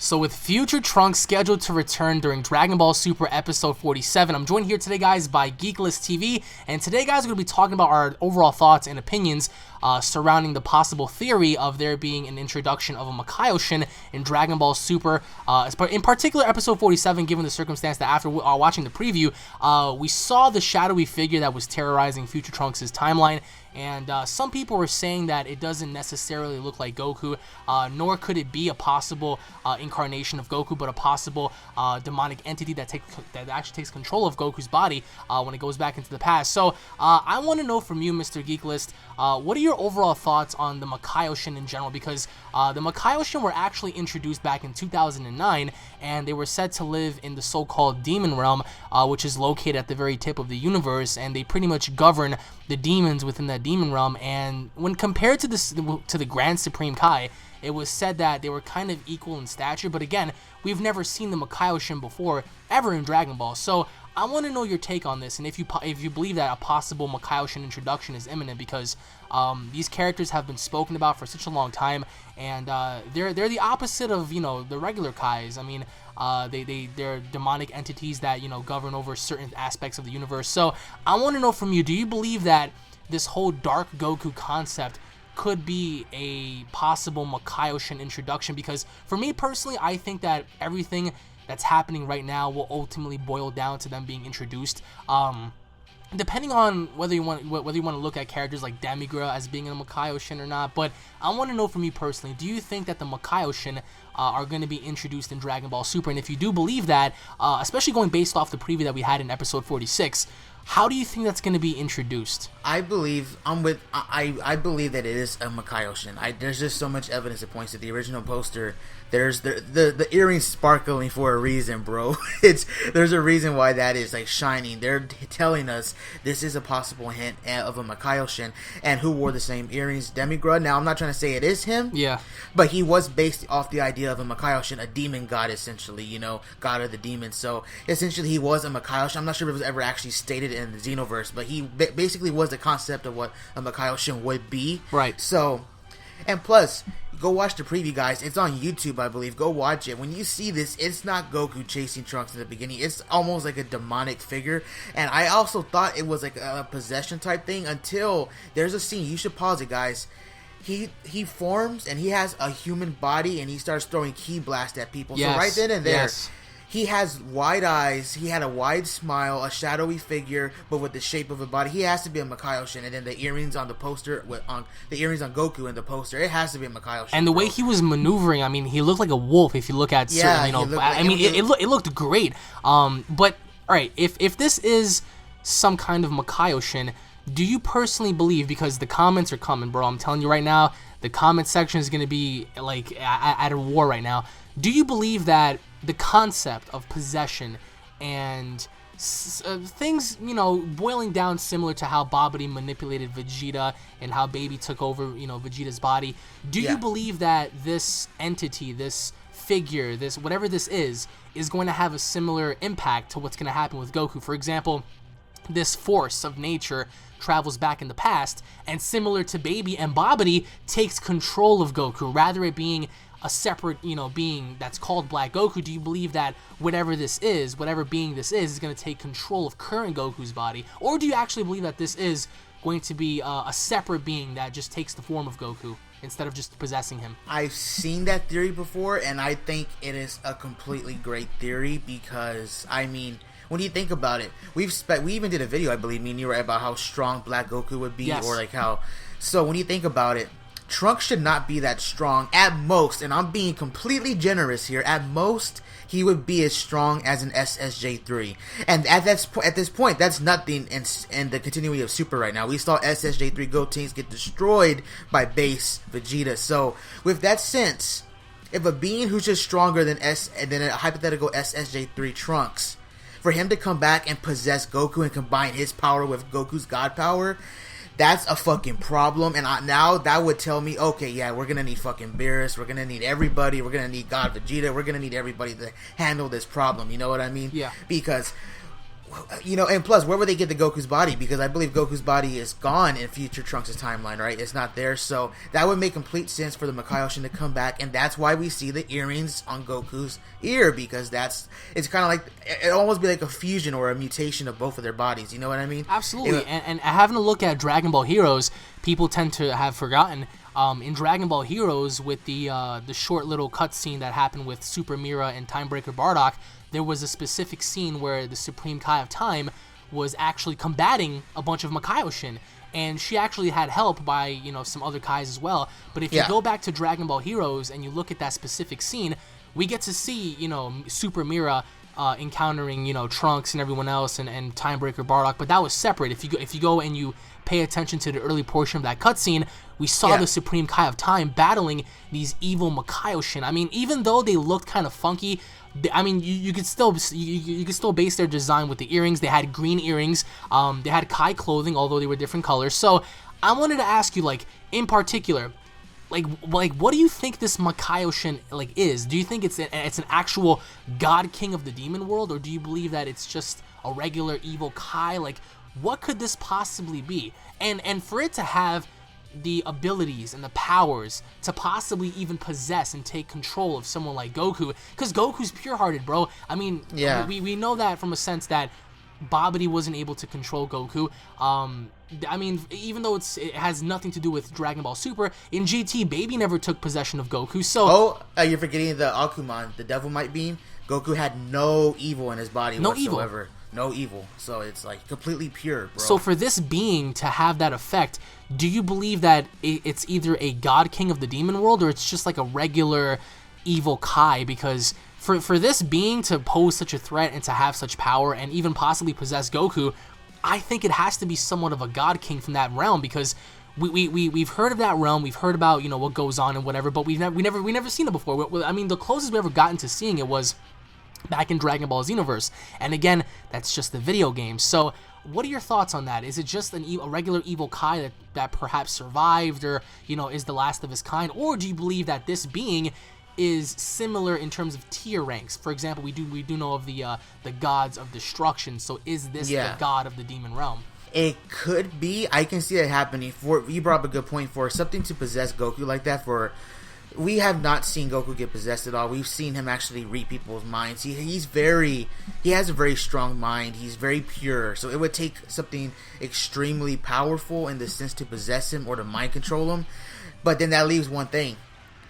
So with future Trunks scheduled to return during Dragon Ball Super Episode 47, I'm joined here today, guys, by Geekless TV, and today, guys, we're going to be talking about our overall thoughts and opinions surrounding the possible theory of there being an introduction of a Makai Ocean in Dragon Ball Super, in particular Episode 47, given the circumstance that after watching the preview, we saw the shadowy figure that was terrorizing future Trunks' timeline. And some people were saying that it doesn't necessarily look like Goku, nor could it be a possible incarnation of Goku, but a possible demonic entity that actually takes control of Goku's body when it goes back into the past. So I want to know from you, Mr. Geeklist, what are your overall thoughts on the Makai Ocean in general? Because the Makai Ocean were actually introduced back in 2009, and they were said to live in the so-called demon realm, which is located at the very tip of the universe, and they pretty much govern the demons within that demon realm. And when compared to the Grand Supreme Kai, it was said that they were kind of equal in stature, but again, we've never seen the Makai Ocean before ever in Dragon Ball. So I want to know your take on this, and if you believe that a possible Makai Ocean introduction is imminent, because these characters have been spoken about for such a long time, and they're the opposite of the regular Kais. I mean, they're demonic entities that govern over certain aspects of the universe. So I want to know from you, do you believe that this whole Dark Goku concept could be a possible Makai Ocean introduction? Because for me personally, I think that everything that's happening right now will ultimately boil down to them being introduced. Depending on whether you want to look at characters like Demigra as being in a Makai Ocean or not, but I want to know from you personally, do you think that the Makai Ocean are going to be introduced in Dragon Ball Super? And if you do believe that, especially going based off the preview that we had in episode 46, how do you think that's going to be introduced? I believe I believe that it is a Makai Ocean. There's just so much evidence that points to the original poster. There's the earrings sparkling for a reason, bro. There's a reason why that is like shining. They're telling us this is a possible hint of a Makai Ocean, and who wore the same earrings? Demigra. Now I'm not trying to say it is him. Yeah. But he was based off the idea of a Makai Ocean, a demon god essentially. God of the demons. So essentially he was a Makai Ocean. I'm not sure if it was ever actually stated in the Xenoverse, but he basically was the concept of what a Makai Ocean would be. Right. So, and plus, go watch the preview, guys. It's on YouTube, I believe. Go watch it. When you see this, it's not Goku chasing Trunks in the beginning. It's almost like a demonic figure. And I also thought it was like a possession type thing until there's a scene. You should pause it, guys. He forms and he has a human body and he starts throwing ki blast at people. Yes. So right then and there, yes. He has wide eyes, he had a wide smile, a shadowy figure, but with the shape of a body. He has to be a Makai Ocean, and then the earrings on the poster, the earrings on Goku in the poster, it has to be a Makai Ocean. And the way he was maneuvering, I mean, he looked like a wolf if you look at certain, it looked great. But, alright, if this is some kind of Makai Ocean, do you personally believe, because the comments are coming, bro, I'm telling you right now, the comment section is going to be, like, at a war right now. Do you believe that the concept of possession and things, boiling down similar to how Babidi manipulated Vegeta and how Baby took over, Vegeta's body, do you believe that this entity, this figure, this whatever this is going to have a similar impact to what's going to happen with Goku? For example, this force of nature travels back in the past, and similar to Baby and Babidi, takes control of Goku, rather it being a separate, being that's called Black Goku. Do you believe that whatever being this is going to take control of current Goku's body? Or do you actually believe that this is going to be a separate being that just takes the form of Goku instead of just possessing him? I've seen that theory before, and I think it is a completely great theory because, I mean, when you think about it, we even did a video, I believe, me and you, right, about how strong Black Goku would be, yes. Or like how. So when you think about it, Trunks should not be that strong. At most, and I'm being completely generous here, at most, he would be as strong as an SSJ3. And at this point, that's nothing in the continuity of Super right now. We saw SSJ3 Gotenks get destroyed by base Vegeta. So, with that sense, if a being who's just stronger than a hypothetical SSJ3 Trunks, for him to come back and possess Goku and combine his power with Goku's god power, that's a fucking problem. And now that would tell me, okay, yeah, we're gonna need fucking Beerus, we're gonna need everybody, we're gonna need God Vegeta, we're gonna need everybody to handle this problem. You know what I mean? Yeah. Because And plus, where would they get the Goku's body? Because I believe Goku's body is gone in future Trunks' timeline, right? It's not there, so that would make complete sense for the Makai Ocean to come back, and that's why we see the earrings on Goku's ear, because it's kind of like, it almost be like a fusion or a mutation of both of their bodies, you know what I mean? Absolutely, and having a look at Dragon Ball Heroes, people tend to have forgotten, in Dragon Ball Heroes, with the short little cutscene that happened with Super Mira and Timebreaker Bardock, there was a specific scene where the Supreme Kai of Time was actually combating a bunch of Makai Ocean, and she actually had help by, some other Kais as well. But if you go back to Dragon Ball Heroes and you look at that specific scene, we get to see, Super Mira encountering, Trunks and everyone else, and Timebreaker Bardock, but that was separate. If you go and you pay attention to the early portion of that cutscene, we saw the Supreme Kai of Time battling these evil Makai Ocean. I mean, even though they looked kind of funky, I mean, you could still base their design with the earrings. They had green earrings. They had Kai clothing, although they were different colors. So I wanted to ask you, in particular, what do you think this Makai Ocean is? Do you think it's an actual God King of the Demon World, or do you believe that it's just a regular evil Kai? What could this possibly be? And for it to have the abilities and the powers to possibly even possess and take control of someone like Goku, because Goku's pure-hearted, bro. I mean, we know that from a sense that Babidi wasn't able to control Goku. I mean, even though it has nothing to do with Dragon Ball Super, in GT, Baby never took possession of Goku, so... you're forgetting the Akuman, the Devil Might Beam. Goku had no evil in his body whatsoever. No evil. So it's completely pure, bro. So for this being to have that effect, do you believe that it's either a God King of the Demon World, or it's just a regular evil Kai? Because for this being to pose such a threat and to have such power and even possibly possess Goku, I think it has to be somewhat of a God King from that realm, because we've heard of that realm, we've heard about what goes on and whatever, but we've never seen it before. I mean, the closest we ever gotten to seeing it was back in Dragon Ball Xenoverse, and again, that's just the video game. So what are your thoughts on that? Is it just a regular evil Kai that perhaps survived, or is the last of his kind, or do you believe that this being is similar in terms of tier ranks? For example, we do know of the gods of destruction, so is this the god of the demon realm? It could be. I can see that happening. You brought up a good point. For something to possess Goku like that, we have not seen Goku get possessed at all. We've seen him actually read people's minds. He has a very strong mind. He's very pure. So it would take something extremely powerful in the sense to possess him or to mind control him. But then that leaves one thing,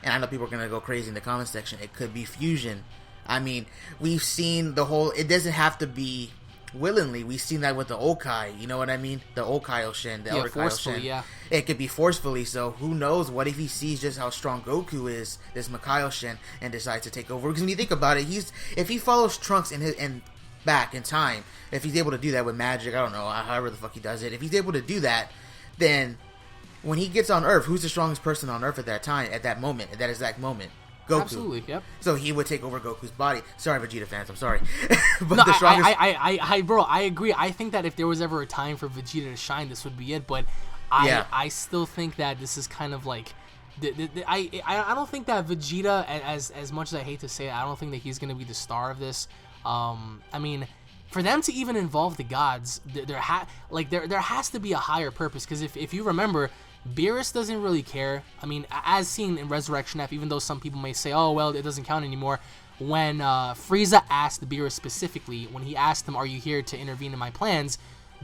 and I know people are going to go crazy in the comment section. It could be fusion. I mean, we've seen it doesn't have to be willingly. We've seen that with the Okai, you know what I mean? The Okai Ocean, the Elder forcefully, Kaioshin. It could be forcefully, so who knows? What if he sees just how strong Goku is, this Makai Ocean, and decides to take over? Because when you think about it, if he follows Trunks in back in time, if he's able to do that with magic, I don't know, however the fuck he does it, if he's able to do that, then when he gets on Earth, who's the strongest person on Earth at that time, at that moment, at that exact moment? Goku. Absolutely, yep. So he would take over Goku's body. Sorry, Vegeta fans, I'm sorry. But no, the strongest... bro, I agree. I think that if there was ever a time for Vegeta to shine, this would be it. But I still think that this is kind of I don't think that Vegeta, as much as I hate to say it, I don't think that he's going to be the star of this. I mean, for them to even involve the gods, there has to be a higher purpose. Because if you remember, Beerus doesn't really care. I mean, as seen in Resurrection F, even though some people may say, oh, well, it doesn't count anymore, when Frieza asked Beerus specifically, when he asked him, are you here to intervene in my plans,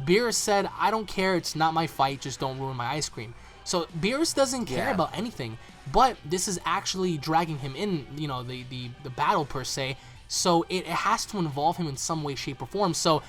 Beerus said, I don't care, it's not my fight, just don't ruin my ice cream. So Beerus doesn't care about anything, but this is actually dragging him in, the battle per se, so it has to involve him in some way, shape, or form. So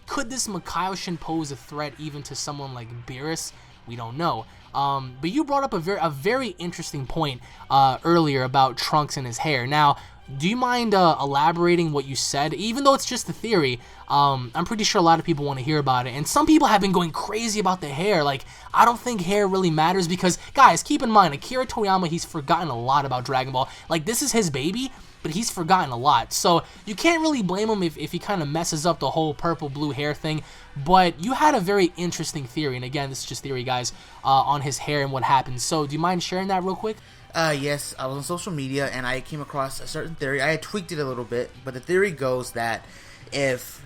could this Makai Ocean pose a threat even to someone like Beerus? We don't know. But you brought up a very interesting point earlier about Trunks and his hair. Now, do you mind elaborating what you said? Even though it's just a theory, I'm pretty sure a lot of people want to hear about it. And some people have been going crazy about the hair. I don't think hair really matters because, guys, keep in mind, Akira Toriyama, he's forgotten a lot about Dragon Ball. This is his baby, but he's forgotten a lot. So you can't really blame him if he kind of messes up the whole purple-blue hair thing. But you had a very interesting theory, and again, this is just theory, guys, on his hair and what happened. So do you mind sharing that real quick? Yes, I was on social media, and I came across a certain theory. I had tweaked it a little bit, but the theory goes that if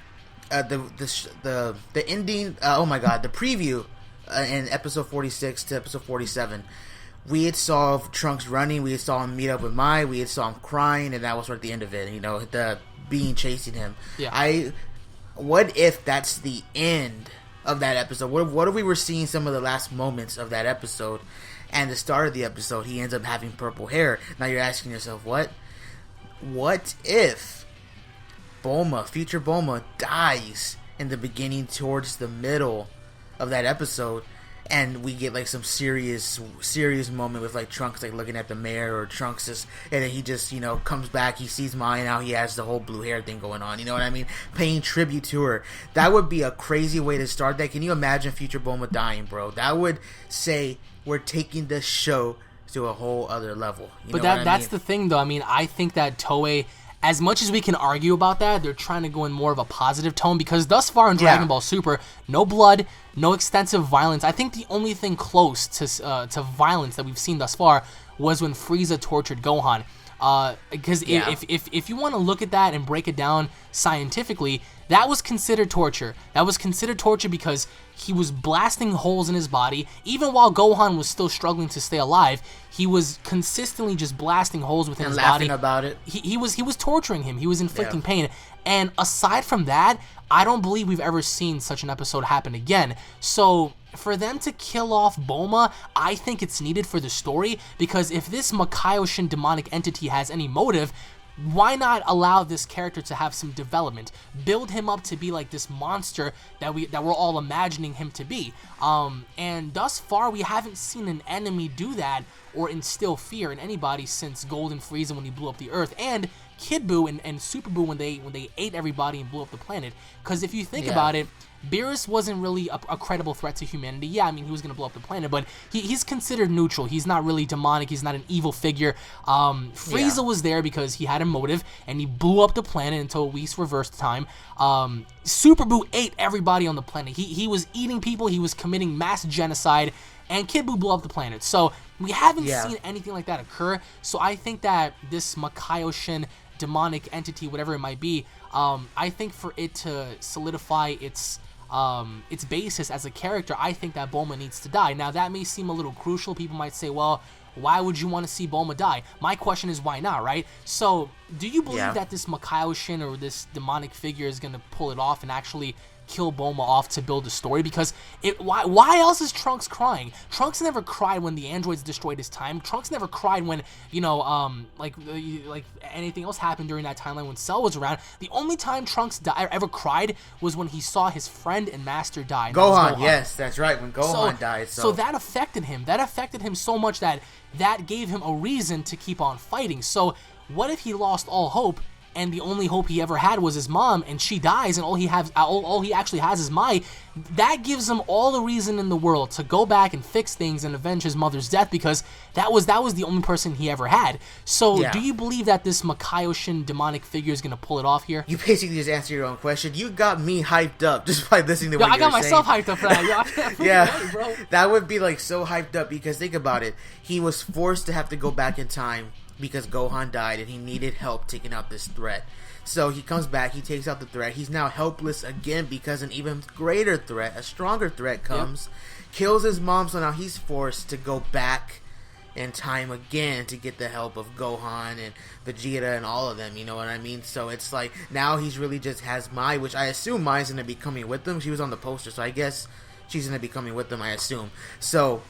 the ending. Oh my god, the preview in episode 46 to episode 47. We had saw Trunks running. We had saw him meet up with Mai. We had saw him crying, and that was sort of the end of it. You know, the being chasing him. Yeah. What if that's the end of that episode? What if we were seeing some of the last moments of that episode, and the start of the episode, he ends up having purple hair? Now you're asking yourself, what if Bulma, future Bulma, dies in the beginning towards the middle of that episode, and we get like some serious moment with like Trunks like looking at the mirror, or Trunks just, and then he just, you know, comes back, he sees Mai, and now he has the whole blue hair thing going on, you know what I mean, paying tribute to her. That would be a crazy way to start that. Can you imagine future Bulma dying, bro? That would say we're taking the show to a whole other level. But that's the thing, though. I mean, I think that Toei, as much as we can argue about that, they're trying to go in more of a positive tone, because thus far in Dragon Ball Super, no blood, no extensive violence. I think the only thing close to violence that we've seen thus far was when Frieza tortured Gohan. Because if you want to look at that and break it down scientifically, that was considered torture. That was considered torture because he was blasting holes in his body. Even while Gohan was still struggling to stay alive, he was consistently just blasting holes within his body. Laughing about it. He was torturing him. He was inflicting pain. And aside from that, I don't believe we've ever seen such an episode happen again. So for them to kill off Bulma, I think it's needed for the story, because if this Makai Ocean demonic entity has any motive, why not allow this character to have some development? Build him up to be like this monster that we're all imagining him to be. And thus far, we haven't seen an enemy do that or instill fear in anybody since Golden Frieza when he blew up the Earth, and Kid Buu and Super Buu when they ate everybody and blew up the planet. Because if you think about it, Beerus wasn't really a credible threat to humanity. Yeah, I mean, he was going to blow up the planet, but he's considered neutral. He's not really demonic. He's not an evil figure. Frieza was there because he had a motive, and he blew up the planet until Whis reversed time. Super Buu ate everybody on the planet. He was eating people. He was committing mass genocide, and Kid Buu blew up the planet. So we haven't seen anything like that occur. So I think that this Makai Ocean demonic entity, whatever it might be, I think for it to solidify its basis as a character, I think that Bulma needs to die. Now, that may seem a little crucial. People might say, well, why would you want to see Bulma die? My question is, why not, right? So, do you believe that this Makai Ocean or this demonic figure is going to pull it off and actually kill Bulma off to build a story? Because why else is Trunks crying? Trunks never cried when the androids destroyed his time. Trunks never cried when, you know, like anything else happened during that timeline when Cell was around. The only time Trunks ever cried was when he saw his friend and master die. Gohan, yes, that's right, when Gohan died. So that affected him. That affected him so much that gave him a reason to keep on fighting. So what if he lost all hope, and the only hope he ever had was his mom, and she dies, and all he actually has is Mai? That gives him all the reason in the world to go back and fix things and avenge his mother's death, because that was the only person he ever had. So do you believe that this Makai Ocean demonic figure is going to pull it off here? You basically just answered your own question. You got me hyped up just by listening to what you were saying. I got myself hyped up for that. Yeah, bro. That would be like so hyped up, because think about it. He was forced to have to go back in time because Gohan died, and he needed help taking out this threat. So he comes back, he takes out the threat. He's now helpless again because an even greater threat, a stronger threat comes, kills his mom. So now he's forced to go back in time again to get the help of Gohan and Vegeta and all of them, you know what I mean? So it's like now he's really just has Mai, which I assume Mai's going to be coming with them. She was on the poster, so I guess she's going to be coming with them, I assume. So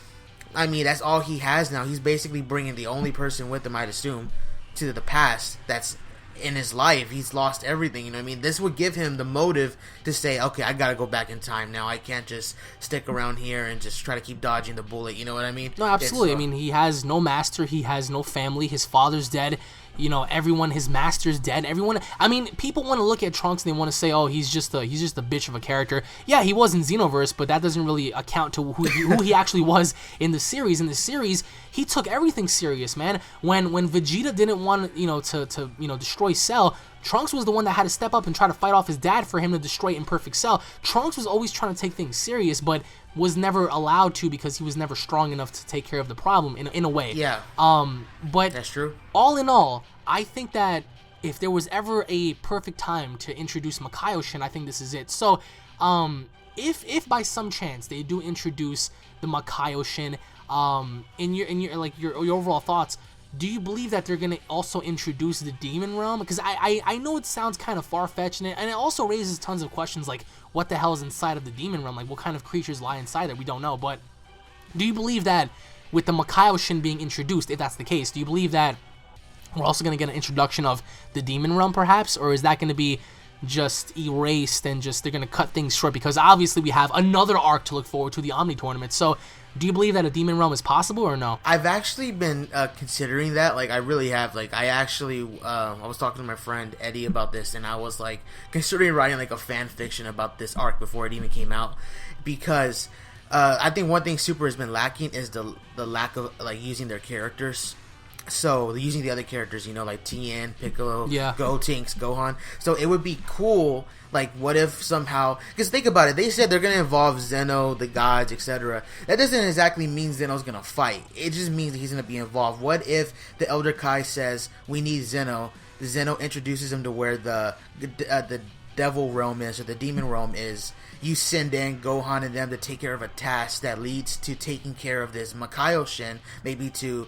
I mean, that's all he has now. He's basically bringing the only person with him, I'd assume, to the past that's in his life. He's lost everything, you know what I mean? This would give him the motive to say, okay, I gotta go back in time now. I can't just stick around here and just try to keep dodging the bullet, you know what I mean? No, absolutely. I mean, he has no master. He has no family. His father's dead. You know, everyone, his master's dead. Everyone, I mean, people want to look at Trunks and they want to say, oh, he's just a bitch of a character. Yeah, he was in Xenoverse, but that doesn't really account to who he actually was in the series. In the series, he took everything serious, man. When Vegeta didn't want, you know, to destroy Cell, Trunks was the one that had to step up and try to fight off his dad for him to destroy Imperfect Cell. Trunks was always trying to take things serious, but was never allowed to because he was never strong enough to take care of the problem in a way. Yeah. But that's true. All in all, I think that if there was ever a perfect time to introduce Makai Ocean, I think this is it. So, if by some chance they do introduce the Makai Ocean, in your overall thoughts, do you believe that they're gonna also introduce the demon realm? Because I know it sounds kind of far-fetched, and it also raises tons of questions like what the hell is inside of the demon realm? Like what kind of creatures lie inside there? We don't know. But do you believe that with the Makai Ocean being introduced, if that's the case, do you believe that we're also gonna get an introduction of the demon realm perhaps, or is that gonna be just erased and just they're gonna cut things short? Because obviously we have another arc to look forward to, the Omni tournament. So do you believe that a demon realm is possible or no? I've actually been considering that. Like, I really have. Like, I was talking to my friend Eddie about this, and I was like considering writing like a fan fiction about this arc before it even came out, because I think one thing Super has been lacking is the lack of like using their characters. So using the other characters, you know, like Tien, Piccolo, Gotenks, Gohan. So it would be cool. Like, what if somehow? Because think about it. They said they're gonna involve Zeno, the gods, etc. That doesn't exactly mean Zeno's gonna fight. It just means that he's gonna be involved. What if the Elder Kai says we need Zeno? Zeno introduces him to where the devil realm is, or the demon realm is. You send in Gohan and them to take care of a task that leads to taking care of this Makai Ocean, maybe to,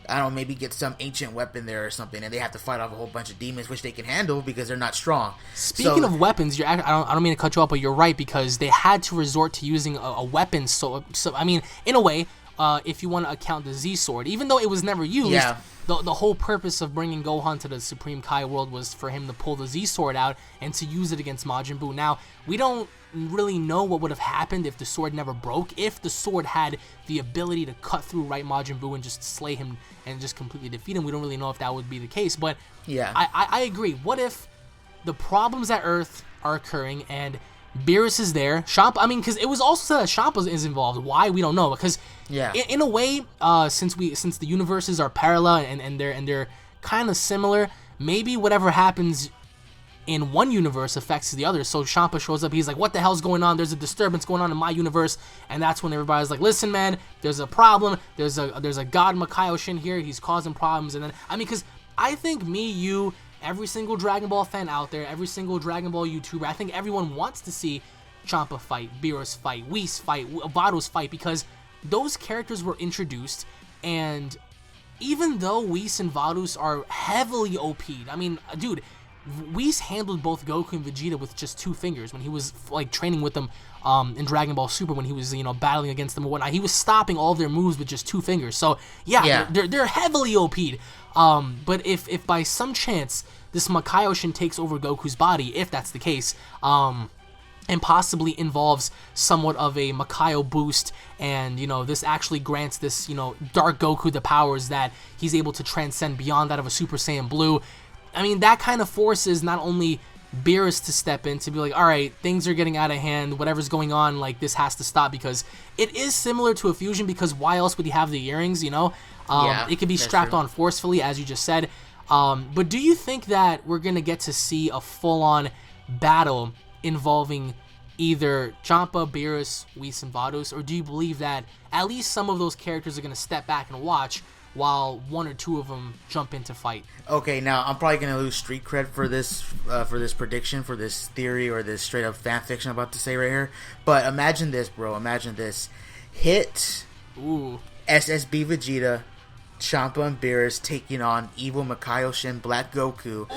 I don't know, maybe get some ancient weapon there or something, and they have to fight off a whole bunch of demons, which they can handle because they're not strong. Speaking of weapons, I don't mean to cut you off, but you're right, because they had to resort to using a weapon. So I mean, in a way, if you want to account the Z Sword, even though it was never used, the whole purpose of bringing Gohan to the Supreme Kai world was for him to pull the Z Sword out and to use it against Majin Buu. Now, we don't really know what would have happened if the sword never broke. If the sword had the ability to cut through Majin Buu and just slay him and just completely defeat him, we don't really know if that would be the case. But yeah, I agree. What if the problems at Earth are occurring and Beerus is there? Champa, I mean, because it was also said that Champa is involved. Why, we don't know. Because in a way, since the universes are parallel and they're kind of similar, maybe whatever happens in one universe affects the other. So Champa shows up, he's like, what the hell's going on? There's a disturbance going on in my universe. And that's when everybody's like, listen, man, there's a problem. There's a god Makai Ocean here. He's causing problems. And then, I mean, because I think me, you, every single Dragon Ball fan out there, every single Dragon Ball YouTuber, I think everyone wants to see Champa fight, Beerus fight, Whis fight, Vados fight, because those characters were introduced. And even though Whis and Vados are heavily OP'd, I mean, dude, Whis handled both Goku and Vegeta with just 2 fingers when he was like training with them in Dragon Ball Super, when he was, you know, battling against them and whatnot. He was stopping all of their moves with just 2 fingers. So yeah. They're heavily OP'd. But if by some chance this Makai Ocean takes over Goku's body, if that's the case, and possibly involves somewhat of a Makaio boost, and, you know, this actually grants this, you know, Dark Goku the powers that he's able to transcend beyond that of a Super Saiyan Blue. I mean, that kind of forces not only Beerus to step in to be like, all right, things are getting out of hand, whatever's going on, like, this has to stop, because it is similar to a fusion, because why else would he have the earrings, you know? It could be strapped on forcefully, as you just said. But do you think that we're going to get to see a full-on battle involving either Champa, Beerus, Whis, and Vados, or do you believe that at least some of those characters are going to step back and watch while 1 or 2 of them jump in to fight? Okay, now I'm probably gonna lose street cred for this prediction, for this theory, or this straight up fan fiction I'm about to say right here. But imagine this, bro. Imagine this: Hit, SSB Vegeta, Champa and Beerus taking on evil Makai Ocean, Black Goku,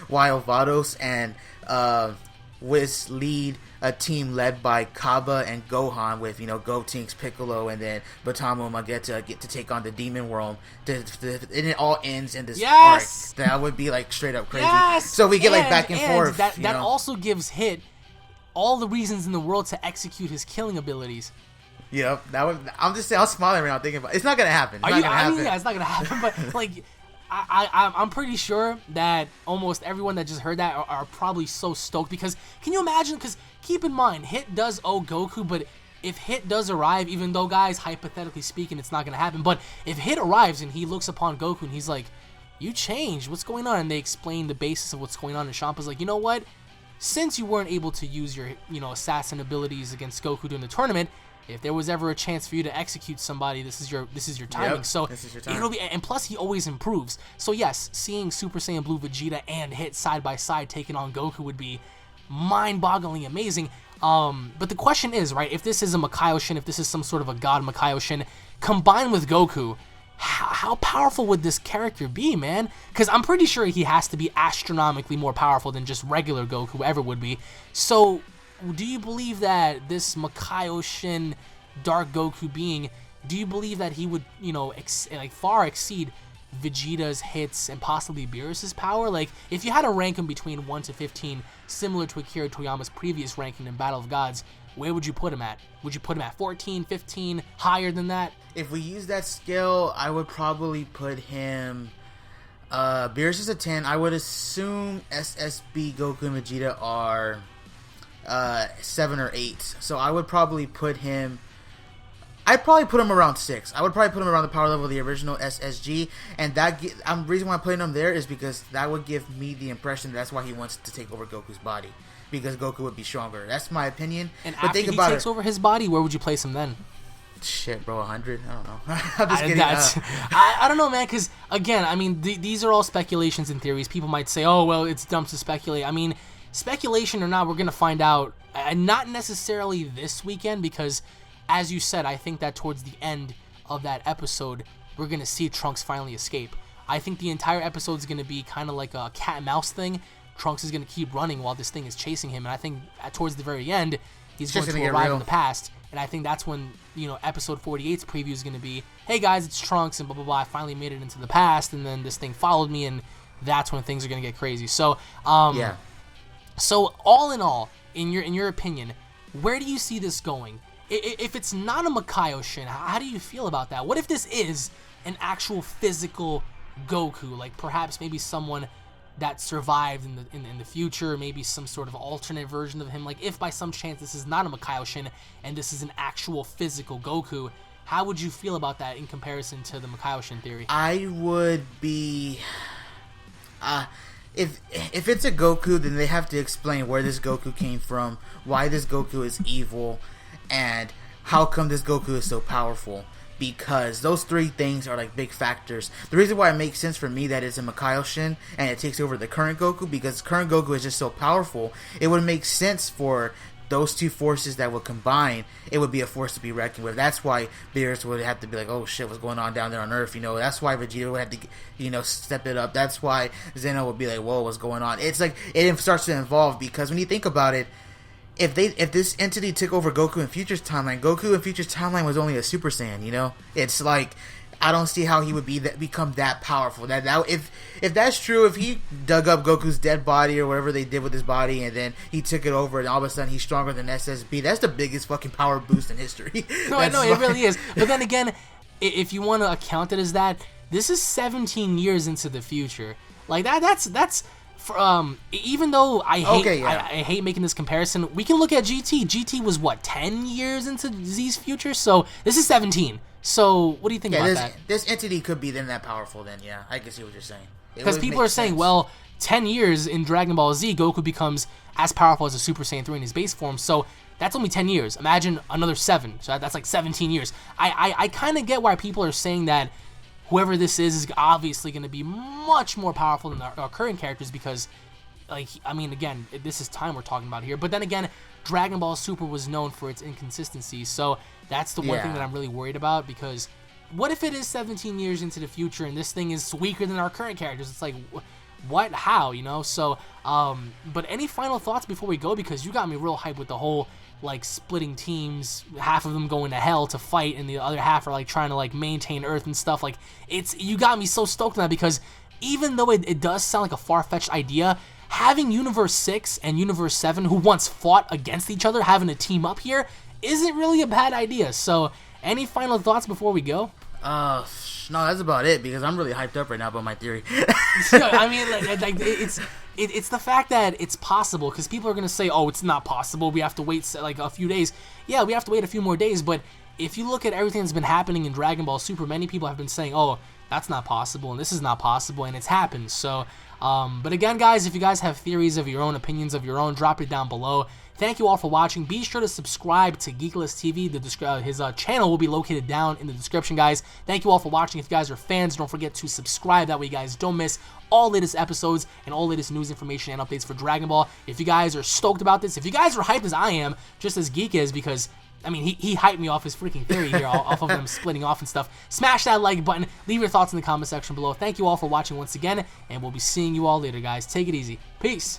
while Vados and Whis lead a team led by Kaba and Gohan, with, you know, Gotenks, Piccolo, and then Batama get to take on the Demon World. And it all ends in this arc. That would be like straight up crazy. So we get like back and forth. That also gives Hit all the reasons in the world to execute his killing abilities. Yep, that would. I'm just saying. I'm smiling right now thinking about it. It's not gonna happen. I mean, yeah, it's not gonna happen. But like, I'm pretty sure that almost everyone that just heard that are probably so stoked, because can you imagine? Because keep in mind, Hit does owe Goku, but if Hit does arrive, even though, guys, hypothetically speaking, it's not gonna happen, but if Hit arrives and he looks upon Goku and he's like, "You changed. What's going on?" and they explain the basis of what's going on, and Champa's like, "You know what? Since you weren't able to use your, you know, assassin abilities against Goku during the tournament, if there was ever a chance for you to execute somebody, this is your timing. Yep, so this is your time. it'll be, and plus he always improves. So yes, seeing Super Saiyan Blue Vegeta and Hit side by side taking on Goku would be mind-bogglingly amazing. But the question is, right, if this is a Makai Ocean, if this is some sort of a god Makai Ocean combined with Goku, how powerful would this character be, man? Because I'm pretty sure he has to be astronomically more powerful than just regular Goku ever would be. So do you believe that this Makai Ocean Dark Goku being, do you believe that he would, you know, far exceed Vegeta's, Hits, and possibly Beerus's power? Like, if you had to rank him between 1 to 15, similar to Akira Toriyama's previous ranking in Battle of Gods, where would you put him at? Would you put him at 14, 15, higher than that? If we use that scale, I would probably put him... Beerus is a 10. I would assume SSB, Goku, and Vegeta are 7 or 8. So I would probably put him... I'd probably put him around 6. I would probably put him around the power level of the original SSG, and that the reason why I'm putting him there is because that would give me the impression that's why he wants to take over Goku's body, because Goku would be stronger. That's my opinion. And but after he takes over his body, where would you place him then? Shit, bro, 100? I don't know. I'm just kidding. I don't know, man, because, again, I mean, these are all speculations and theories. People might say, oh, well, it's dumb to speculate. I mean, speculation or not, we're going to find out, not necessarily this weekend, because... as you said, I think that towards the end of that episode, we're going to see Trunks finally escape. I think the entire episode is going to be kind of like a cat and mouse thing. Trunks is going to keep running while this thing is chasing him, and I think towards the very end, he's going to arrive in the past, and I think that's when, you know, episode 48's preview is going to be, hey guys, it's Trunks, and blah, blah, blah, I finally made it into the past, and then this thing followed me, and that's when things are going to get crazy. So, yeah. So, all in all, in your opinion, where do you see this going? If it's not a Makai Ocean, how do you feel about that? What if this is an actual physical Goku, like perhaps maybe someone that survived in the future, maybe some sort of alternate version of him? Like, if by some chance this is not a Makai Ocean and this is an actual physical Goku, how would you feel about that in comparison to the Makai Ocean theory? I would be... If it's a Goku, then they have to explain where this Goku came from, why this Goku is evil, and how come this Goku is so powerful. Because those three things are like big factors. The reason why it makes sense for me that it's a Makai Ocean and it takes over the current Goku, because current Goku is just so powerful, it would make sense for those two forces that would combine. It would be a force to be reckoned with. That's why Beerus would have to be like, oh shit, what's going on down there on Earth, you know? That's why Vegeta would have to, you know, step it up. That's why Zeno would be like, whoa, what's going on? It's like, it starts to evolve, because when you think about it, if this entity took over Goku in Future's timeline, Goku in Future's timeline was only a Super Saiyan, you know? It's like, I don't see how he would become that powerful. That if that's true, if he dug up Goku's dead body or whatever they did with his body, and then he took it over, and all of a sudden he's stronger than SSB, that's the biggest fucking power boost in history. No, I know, it really is. But then again, if you want to account it as that, this is 17 years into the future. Like that's even though I hate making this comparison, we can look at GT. GT was what, 10 years into Z's future, so this is 17. So what do you think about that? This entity could be then that powerful. Then yeah, I can see what you're saying. Because people are saying, well, 10 years in Dragon Ball Z, Goku becomes as powerful as a Super Saiyan 3 in his base form. So that's only 10 years. Imagine another 7. So that's like 17 years. I kind of get why people are saying that whoever this is obviously going to be much more powerful than our current characters, because, like, I mean, again, this is time we're talking about here. But then again, Dragon Ball Super was known for its inconsistency, so that's the one thing that I'm really worried about, because what if it is 17 years into the future and this thing is weaker than our current characters? It's like, what? How? You know? So, but any final thoughts before we go? Because you got me real hyped with the whole, like, splitting teams, half of them going to hell to fight, and the other half are, like, trying to, like, maintain Earth and stuff. Like, you got me so stoked on that, because even though it does sound like a far-fetched idea, having Universe 6 and Universe 7, who once fought against each other, having a team up here, isn't really a bad idea. So, any final thoughts before we go? No, that's about it, because I'm really hyped up right now about my theory. I mean, like it's the fact that it's possible, because people are going to say, oh, it's not possible, we have to wait like a few days. Yeah, we have to wait a few more days, but if you look at everything that's been happening in Dragon Ball Super, many people have been saying, oh, that's not possible, and this is not possible, and it's happened. So, but again, guys, if you guys have theories of your own, opinions of your own, drop it down below. Thank you all for watching. Be sure to subscribe to Geekless TV. His channel will be located down in the description, guys. Thank you all for watching. If you guys are fans, don't forget to subscribe. That way you guys don't miss all latest episodes and all latest news, information, and updates for Dragon Ball. If you guys are stoked about this, if you guys are hyped as I am, just as Geek is, because I mean, he hyped me off his freaking theory here, off of them splitting off and stuff. Smash that like button. Leave your thoughts in the comment section below. Thank you all for watching once again, and we'll be seeing you all later, guys. Take it easy. Peace.